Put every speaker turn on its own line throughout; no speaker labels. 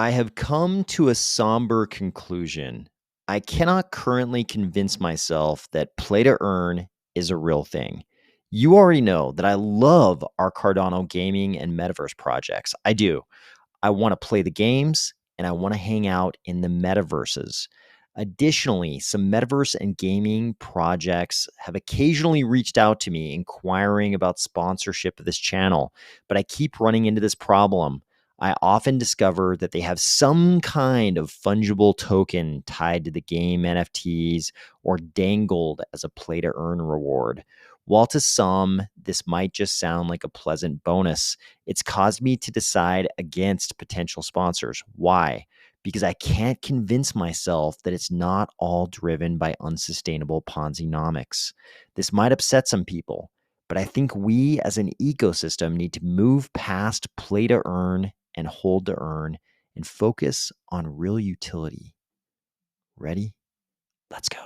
I have come to a somber conclusion. I cannot currently convince myself that Play-to-Earn is a real thing. You already know that I love our Cardano gaming and metaverse projects. I do. I want to play the games and I want to hang out in the metaverses. Additionally, some metaverse and gaming projects have occasionally reached out to me inquiring about sponsorship of this channel, but I keep running into this problem. I often discover that they have some kind of fungible token tied to the game NFTs or dangled as a play to earn reward. While to some, this might just sound like a pleasant bonus, it's caused me to decide against potential sponsors. Why? Because I can't convince myself that it's not all driven by unsustainable Ponzinomics. This might upset some people, but I think we as an ecosystem need to move past play to earn and hold to earn and focus on real utility. Ready? Let's go.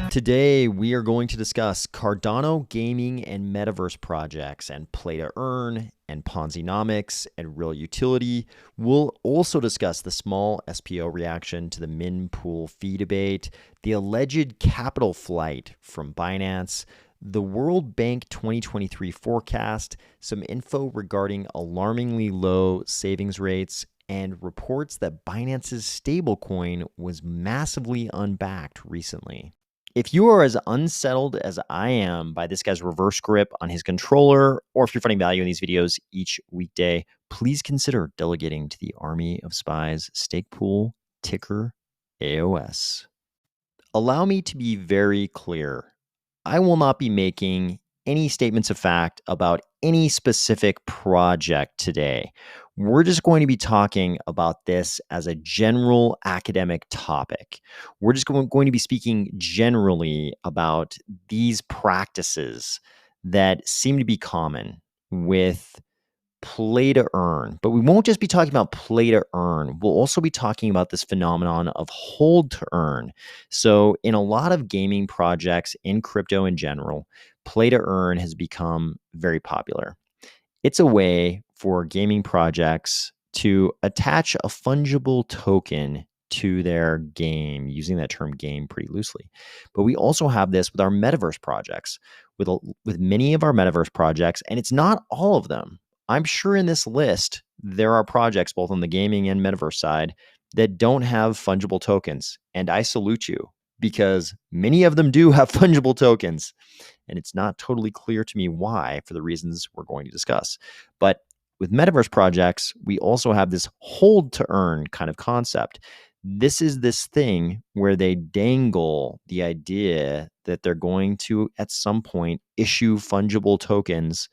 Today, we are going to discuss Cardano gaming and metaverse projects and play to earn and Ponzinomics and real utility. We'll also discuss the small SPO reaction to the minPoolFee debate, the alleged capital flight from Binance, the World Bank 2023 forecast, some info regarding alarmingly low savings rates, and reports that Binance's stablecoin was massively unbacked recently. If you are as unsettled as I am by this guy's reverse grip on his controller, or if you're finding value in these videos each weekday, please consider delegating to the Army of Spies stake pool, ticker AOS. Allow me to be very clear. I will not be making any statements of fact about any specific project today. We're just going to be talking about this as a general academic topic. We're just going to be speaking generally about these practices that seem to be common with play to earn. But we won't just be talking about play to earn. We'll also be talking about this phenomenon of hold to earn. So in a lot of gaming projects in crypto in general, play to earn has become very popular. It's a way for gaming projects to attach a fungible token to their game, using that term game pretty loosely. But we also have this with our metaverse projects, with many of our metaverse projects, and it's not all of them. I'm sure in this list, there are projects both on the gaming and metaverse side that don't have fungible tokens. And I salute you, because many of them do have fungible tokens. And it's not totally clear to me why, for the reasons we're going to discuss. But with metaverse projects, we also have this hold to earn kind of concept. This is this thing where they dangle the idea that they're going to, at some point, issue fungible tokens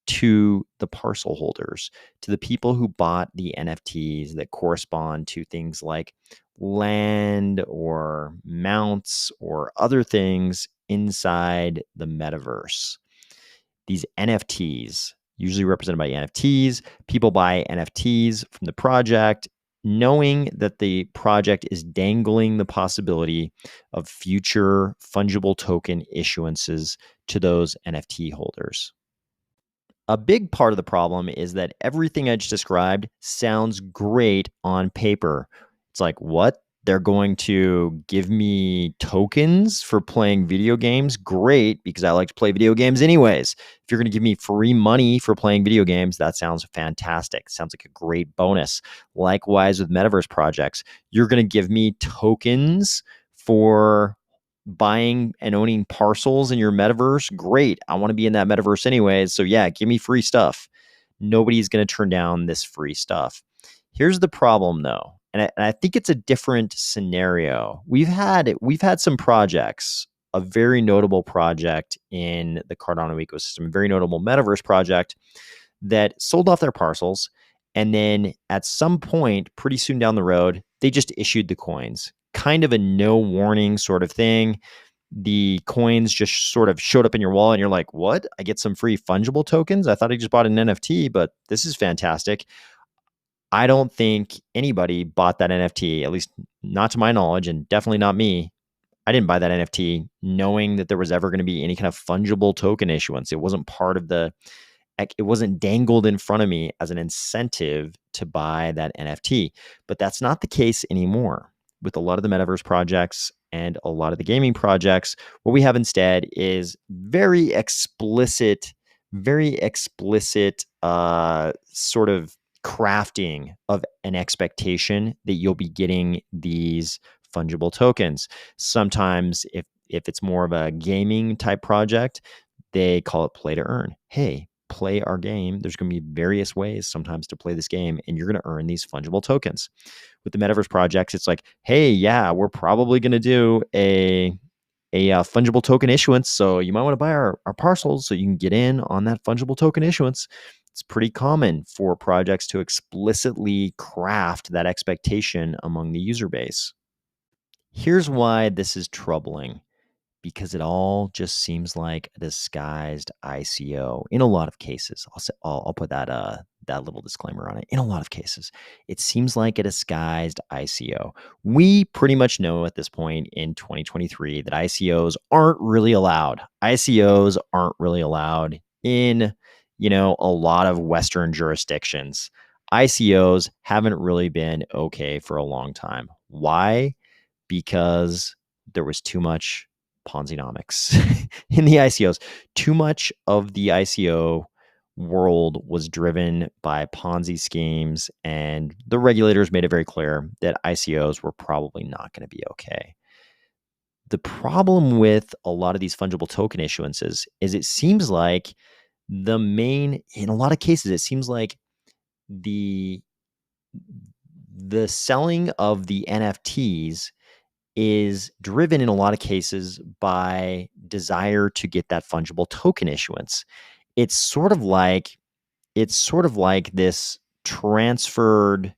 to the parcel holders, to the people who bought the NFTs that correspond to things like land or mounts or other things inside the metaverse. These NFTs, usually represented by NFTs, people buy NFTs from the project, knowing that the project is dangling the possibility of future fungible token issuances to those NFT holders. A big part of the problem is that everything I just described sounds great on paper. It's like, what? They're going to give me tokens for playing video games? Great, because I like to play video games anyways. If you're going to give me free money for playing video games, that sounds fantastic. Sounds like a great bonus. Likewise with metaverse projects, you're going to give me tokens for buying and owning parcels in your metaverse. Great. I want to be in that metaverse anyways. So yeah, give me free stuff. Nobody's going to turn down this free stuff. Here's the problem though. And I think it's a different scenario. We've had some projects, a very notable project in the Cardano ecosystem, a very notable metaverse project that sold off their parcels. And then at some point, pretty soon down the road, they just issued the coins. Kind of a no warning sort of thing. The coins just sort of showed up in your wallet and you're like, what? I get some free fungible tokens? I thought I just bought an NFT, but this is fantastic. I don't think anybody bought that NFT, at least not to my knowledge, and definitely not me. I didn't buy that NFT knowing that there was ever going to be any kind of fungible token issuance. It wasn't part of it wasn't dangled in front of me as an incentive to buy that NFT. But that's not the case anymore with a lot of the metaverse projects and a lot of the gaming projects. What we have instead is very explicit sort of crafting of an expectation that you'll be getting these fungible tokens. Sometimes if it's more of a gaming type project, they call it play to earn. Hey, play our game. There's going to be various ways sometimes to play this game, and you're going to earn these fungible tokens. With the metaverse projects, it's like, hey, yeah, we're probably going to do a fungible token issuance. So you might want to buy our parcels so you can get in on that fungible token issuance. It's pretty common for projects to explicitly craft that expectation among the user base. Here's why this is troubling, because it all just seems like a disguised ICO in a lot of cases. I'll put that little disclaimer on it. In a lot of cases, it seems like a disguised ICO. We pretty much know at this point in 2023 that ICOs aren't really allowed. ICOs aren't really allowed in, a lot of Western jurisdictions. ICOs haven't really been okay for a long time. Why? Because there was too much Ponzinomics in the ICOs. Too much of the ICO world was driven by Ponzi schemes, and the regulators made it very clear that ICOs were probably not going to be okay. The problem with a lot of these fungible token issuances is it seems like in a lot of cases, it seems like the the selling of the NFTs is driven in a lot of cases by desire to get that fungible token issuance. It's sort of like this transferred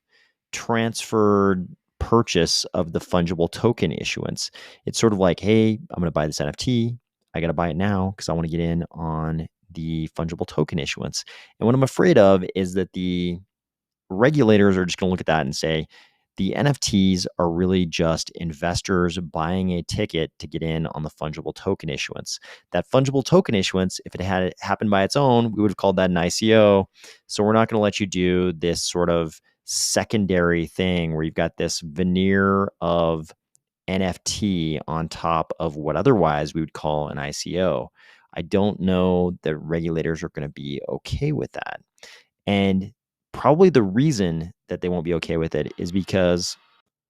purchase of the fungible token issuance. It's sort of like, hey, I'm going to buy this NFT. I got to buy it now because I want to get in on the fungible token issuance. And what I'm afraid of is that the regulators are just going to look at that and say the NFTs are really just investors buying a ticket to get in on the fungible token issuance. That fungible token issuance, if it had happened by its own, we would have called that an ICO. So we're not going to let you do this sort of secondary thing where you've got this veneer of NFT on top of what otherwise we would call an ICO. I don't know that regulators are going to be okay with that. And probably the reason that they won't be okay with it is because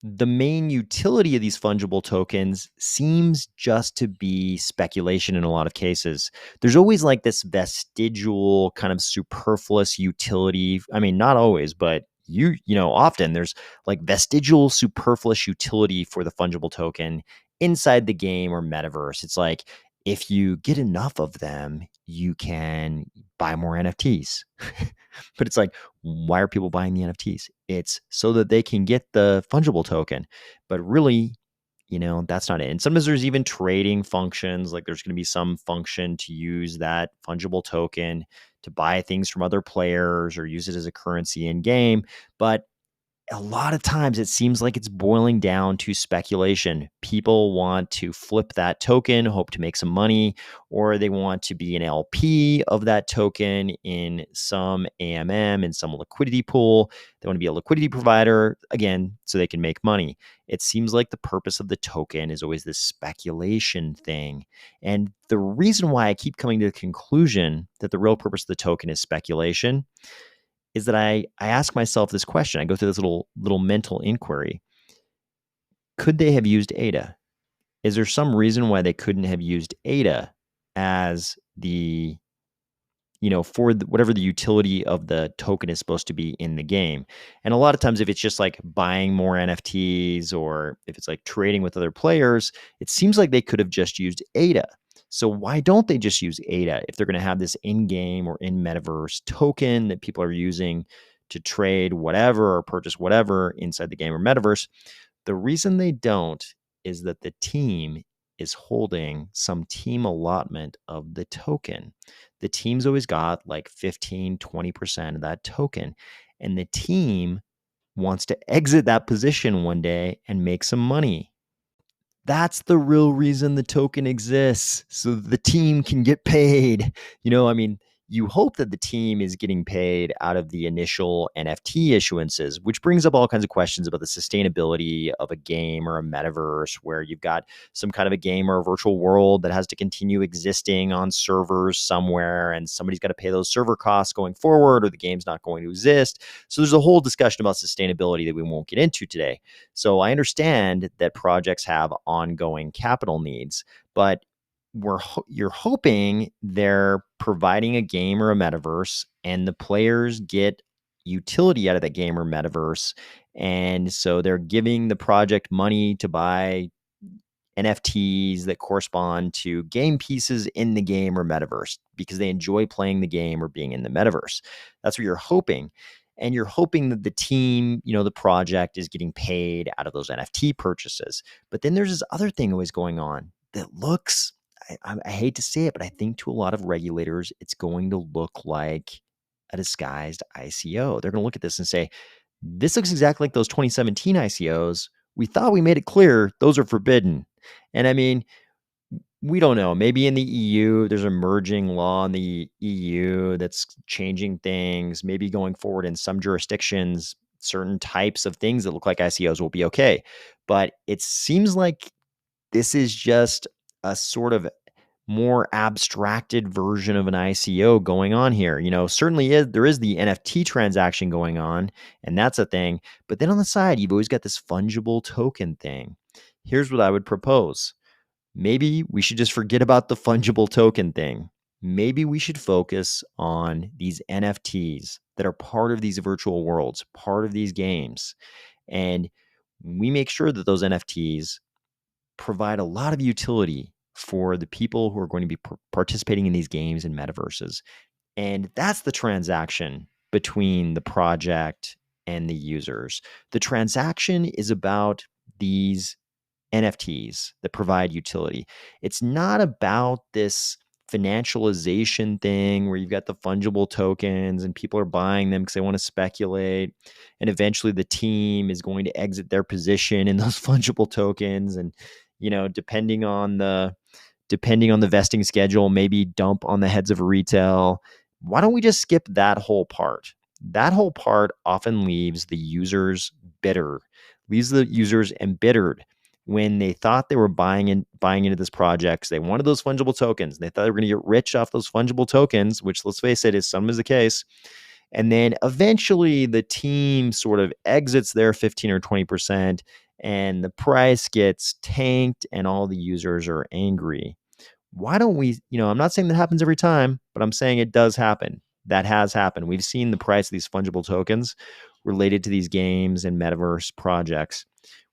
the main utility of these fungible tokens seems just to be speculation in a lot of cases. There's always like this vestigial kind of superfluous utility. I mean, not always, but often there's like vestigial superfluous utility for the fungible token inside the game or metaverse. It's like if you get enough of them, you can buy more NFTs. But it's like, why are people buying the NFTs? It's so that they can get the fungible token. But really, that's not it. And sometimes there's even trading functions. Like there's going to be some function to use that fungible token to buy things from other players or use it as a currency in game. But a lot of times it seems like it's boiling down to speculation. People want to flip that token, hope to make some money, or they want to be an LP of that token in some AMM, in some liquidity pool. They want to be a liquidity provider, again, so they can make money. It seems like the purpose of the token is always this speculation thing. And the reason why I keep coming to the conclusion that the real purpose of the token is speculation is that I ask myself this question. I go through this little mental inquiry. Could they have used ADA? Is there some reason why they couldn't have used ADA as the, for whatever the utility of the token is supposed to be in the game? And a lot of times, if it's just like buying more NFTs or if it's like trading with other players, it seems like they could have just used ADA. So why don't they just use ADA if they're going to have this in-game or in-metaverse token that people are using to trade whatever or purchase whatever inside the game or metaverse? The reason they don't is that the team is holding some team allotment of the token. The team's always got like 15, 20% of that token. And the team wants to exit that position one day and make some money. That's the real reason the token exists, so the team can get paid. I mean, you hope that the team is getting paid out of the initial NFT issuances, which brings up all kinds of questions about the sustainability of a game or a metaverse where you've got some kind of a game or a virtual world that has to continue existing on servers somewhere, and somebody's got to pay those server costs going forward, or the game's not going to exist. So there's a whole discussion about sustainability that we won't get into today. So I understand that projects have ongoing capital needs, but you're hoping they're providing a game or a metaverse, and the players get utility out of that game or metaverse, and so they're giving the project money to buy NFTs that correspond to game pieces in the game or metaverse because they enjoy playing the game or being in the metaverse. That's what you're hoping. And you're hoping that the team, the project is getting paid out of those NFT purchases. But then there's this other thing always going on that looks, I hate to say it, but I think to a lot of regulators, it's going to look like a disguised ICO. They're going to look at this and say, this looks exactly like those 2017 ICOs. We thought we made it clear those are forbidden. And I mean, we don't know. Maybe in the EU, there's a merging law in the EU that's changing things. Maybe going forward in some jurisdictions, certain types of things that look like ICOs will be okay. But it seems like this is just a sort of more abstracted version of an ICO going on here. Certainly there is the NFT transaction going on, and that's a thing. But then on the side, you've always got this fungible token thing. Here's what I would propose. Maybe we should just forget about the fungible token thing. Maybe we should focus on these NFTs that are part of these virtual worlds, part of these games. And we make sure that those NFTs provide a lot of utility for the people who are going to be participating in these games and metaverses. And that's the transaction between the project and the users. The transaction is about these NFTs that provide utility. It's not about this financialization thing where you've got the fungible tokens and people are buying them because they want to speculate. And eventually the team is going to exit their position in those fungible tokens. And, depending on the vesting schedule, maybe dump on the heads of retail. Why don't we just skip that whole part? That whole part often leaves the users bitter, leaves the users embittered when they thought they were buying into this project. They wanted those fungible tokens. They thought they were going to get rich off those fungible tokens, which, let's face it, is sometimes the case. And then eventually the team sort of exits their 15 or 20%, and the price gets tanked and all the users are angry. Why don't we, I'm not saying that happens every time, but I'm saying it does happen. That has happened. We've seen the price of these fungible tokens related to these games and metaverse projects.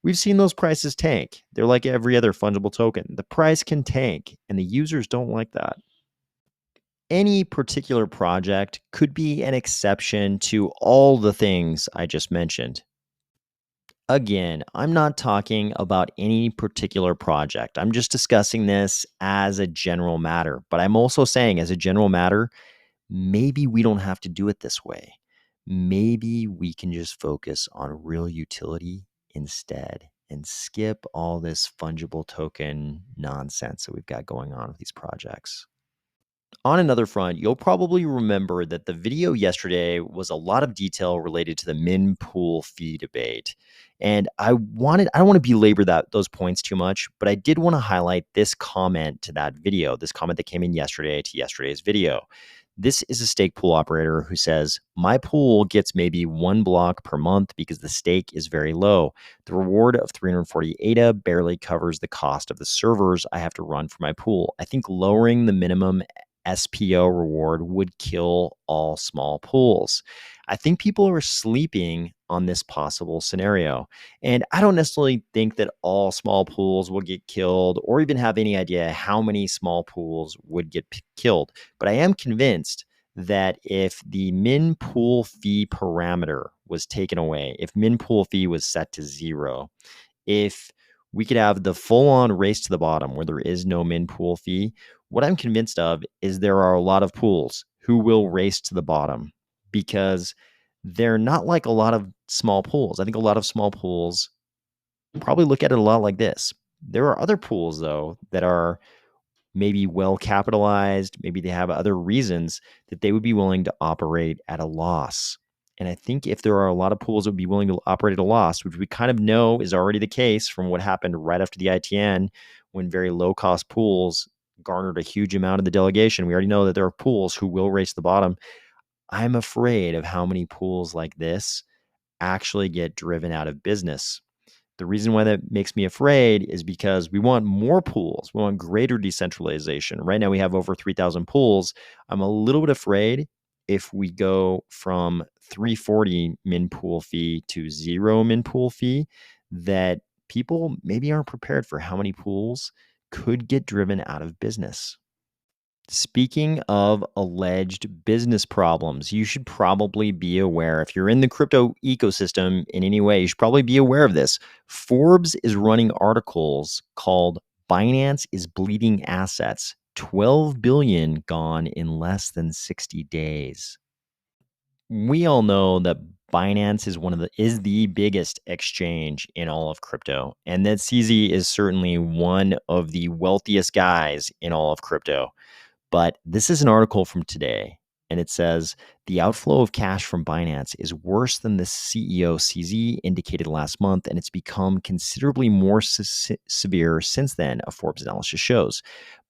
We've seen those prices tank. They're like every other fungible token. The price can tank, and the users don't like that. Any particular project could be an exception to all the things I just mentioned. Again, I'm not talking about any particular project. I'm just discussing this as a general matter. But I'm also saying, as a general matter, maybe we don't have to do it this way. Maybe we can just focus on real utility instead and skip all this fungible token nonsense that we've got going on with these projects. On another front, you'll probably remember that the video yesterday was a lot of detail related to the minPoolFee debate. And I don't want to belabor those points too much, but I did want to highlight this comment to that video, this comment that came in yesterday to yesterday's video. This is a stake pool operator who says, my pool gets maybe 1 block per month because the stake is very low. The reward of 340 ADA barely covers the cost of the servers I have to run for my pool. I think lowering the minimum SPO reward would kill all small pools. I think people are sleeping on this possible scenario. And I don't necessarily think that all small pools will get killed or even have any idea how many small pools would get killed. But I am convinced that if the minPoolFee parameter was taken away, if minPoolFee was set to 0, if we could have the full-on race to the bottom where there is no minPoolFee, what I'm convinced of is there are a lot of pools who will race to the bottom because they're not like a lot of small pools. I think a lot of small pools probably look at it a lot like this. There are other pools, though, that are maybe well capitalized. Maybe they have other reasons that they would be willing to operate at a loss. And I think if there are a lot of pools that would be willing to operate at a loss, which we kind of know is already the case from what happened right after the ITN, when very low cost pools garnered a huge amount of the delegation, we already know that there are pools who will race the bottom. I'm afraid of how many pools like this actually get driven out of business. The reason why that makes me afraid is because we want more pools. We want greater decentralization. Right now, we have over 3,000 pools. I'm a little bit afraid if we go from 340 min pool fee to 0 min pool fee, that people maybe aren't prepared for how many pools could get driven out of business. Speaking of alleged business problems, you should probably be aware. If you're in the crypto ecosystem in any way, you should probably be aware of this. Forbes is running articles called Binance is Bleeding Assets. 12 billion gone in less than 60 days. We all know that Binance is the biggest exchange in all of crypto, and that CZ is certainly one of the wealthiest guys in all of crypto. But this is an article from today, and it says the outflow of cash from Binance is worse than the CEO CZ indicated last month, and it's become considerably more severe since then, a Forbes analysis shows.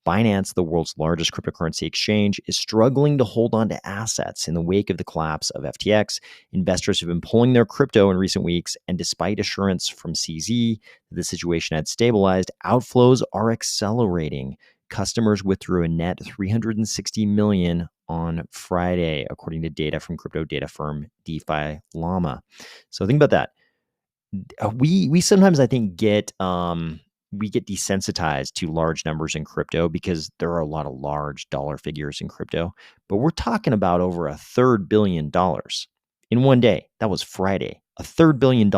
Binance, the world's largest cryptocurrency exchange, is struggling to hold on to assets in the wake of the collapse of FTX. Investors have been pulling their crypto in recent weeks, and despite assurance from CZ that the situation had stabilized, outflows are accelerating. Customers withdrew a net 360 million on Friday, according to data from crypto data firm DeFi Llama. So think about that. We sometimes, I think, get we get desensitized to large numbers in crypto because there are a lot of large dollar figures in crypto, but we're talking about over $1/3 billion in one day. That was Friday. $1/3 billion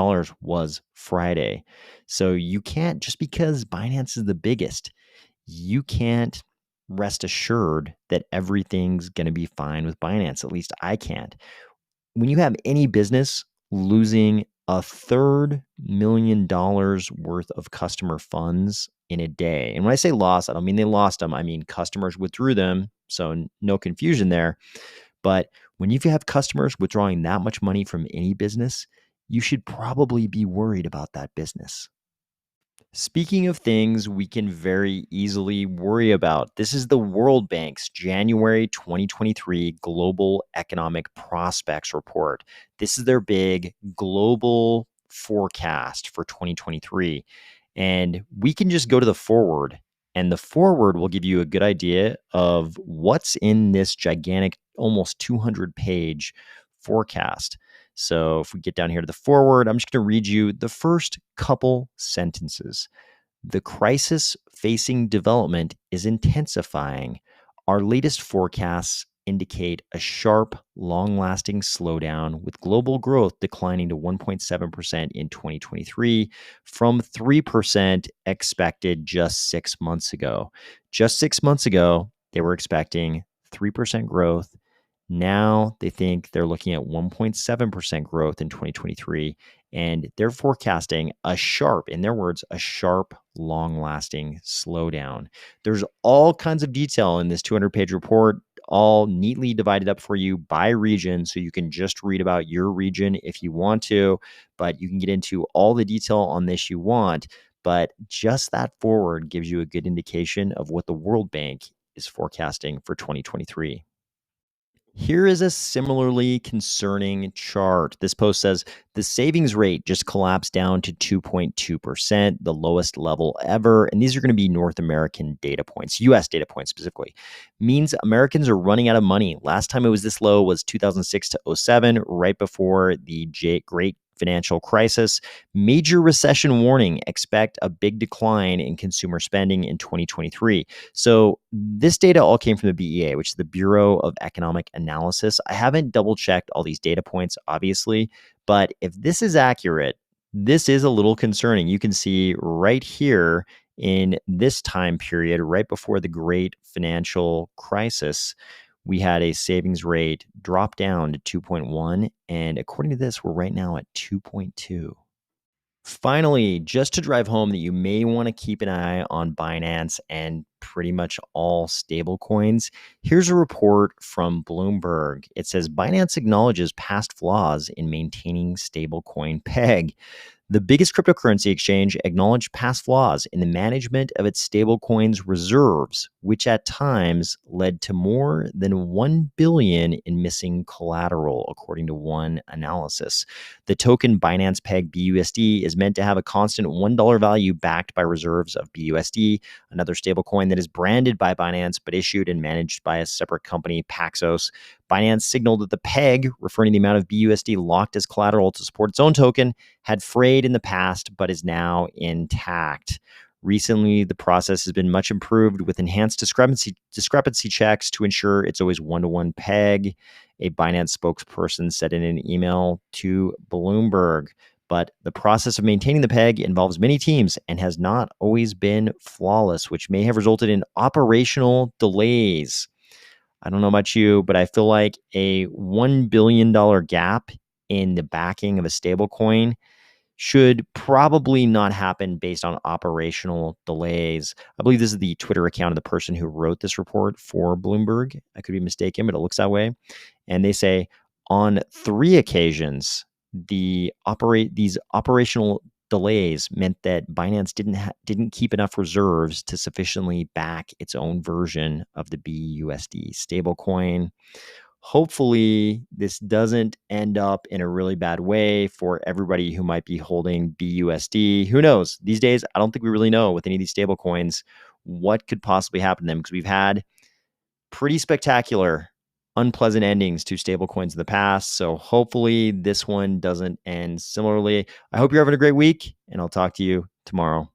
was Friday. So you can't, just because Binance is the biggest, you can't rest assured that everything's going to be fine with Binance. At least I can't. When you have any business losing $1/3 million worth of customer funds in a day, and when I say lost, I don't mean they lost them. I mean customers withdrew them. So no confusion there. But when you have customers withdrawing that much money from any business, you should probably be worried about that business. Speaking of things we can very easily worry about, this is the World Bank's January 2023 Global Economic Prospects Report. This is their big global forecast for 2023. And we can just go to the forward, and the forward will give you a good idea of what's in this gigantic, almost 200-page forecast. So if we get down here to the forward, I'm just going to read you the first couple sentences. The crisis facing development is intensifying. Our latest forecasts indicate a sharp, long-lasting slowdown, with global growth declining to 1.7% in 2023 from 3% expected just 6 months ago. Just 6 months ago, they were expecting 3% growth. Now they think they're looking at 1.7% growth in 2023, and they're forecasting a sharp, in their words, a sharp, long-lasting slowdown. There's all kinds of detail in this 200-page report, all neatly divided up for you by region, so you can just read about your region if you want to, but you can get into all the detail on this you want. But just that forward gives you a good indication of what the World Bank is forecasting for 2023. Here is a similarly concerning chart. This post says the savings rate just collapsed down to 2.2%, the lowest level ever. And these are going to be North American data points, US data points specifically. Means Americans are running out of money. Last time it was this low was 2006 to 07, right before the Great Financial Crisis. Major recession warning. Expect a big decline in consumer spending in 2023. So this data all came from the BEA, which is the Bureau of Economic Analysis. I haven't double checked all these data points, obviously, but if this is accurate, this is a little concerning. You can see right here in this time period, right before the Great Financial Crisis, we had a savings rate drop down to 2.1. And according to this, we're right now at 2.2. Finally, just to drive home that you may want to keep an eye on Binance and pretty much all stablecoins, here's a report from Bloomberg. It says Binance acknowledges past flaws in maintaining stablecoin peg. The biggest cryptocurrency exchange acknowledged past flaws in the management of its stablecoins reserves, which at times led to more than 1 billion in missing collateral, according to one analysis. The token Binance Peg BUSD is meant to have a constant $1 value backed by reserves of BUSD, another stablecoin that is branded by Binance but issued and managed by a separate company, Paxos. Binance signaled that the peg, referring to the amount of BUSD locked as collateral to support its own token, had frayed in the past but is now intact. Recently, the process has been much improved with enhanced discrepancy checks to ensure it's always one-to-one peg, a Binance spokesperson said in an email to Bloomberg. But the process of maintaining the peg involves many teams and has not always been flawless, which may have resulted in operational delays. I don't know about you, but I feel like a $1 billion gap in the backing of a stablecoin should probably not happen based on operational delays. I believe this is the Twitter account of the person who wrote this report for Bloomberg. I could be mistaken, but it looks that way. And they say on 3 occasions, these operational delays meant that Binance didn't keep enough reserves to sufficiently back its own version of the BUSD stablecoin. Hopefully, this doesn't end up in a really bad way for everybody who might be holding BUSD. Who knows? These days, I don't think we really know with any of these stablecoins what could possibly happen to them, because we've had pretty spectacular, unpleasant endings to stablecoins in the past. So hopefully this one doesn't end similarly. I hope you're having a great week, and I'll talk to you tomorrow.